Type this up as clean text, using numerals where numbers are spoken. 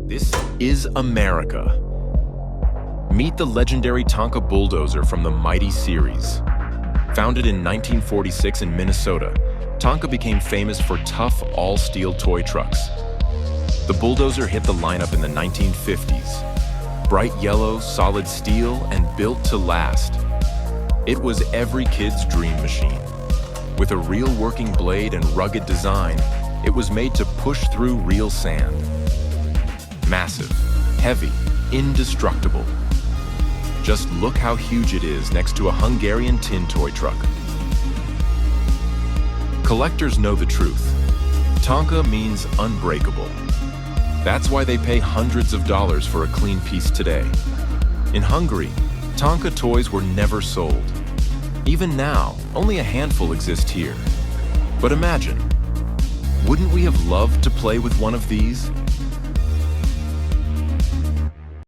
This is America. Meet the legendary Tonka Bulldozer from the mighty series. Founded in 1946 in Minnesota, Tonka became famous for tough, all-steel toy trucks. The Bulldozer hit the lineup in the 1950s. Bright yellow, solid steel, and built to last. It was every kid's dream machine. With a real working blade and rugged design, it was made to push through real sand. Massive, heavy, indestructible. Just look how huge it is next to a Hungarian tin toy truck. Collectors know the truth. Tonka means unbreakable. That's why they pay hundreds of dollars for a clean piece today. In Hungary, Tonka toys were never sold. Even now, only a handful exist here. But imagine, wouldn't we have loved to play with one of these?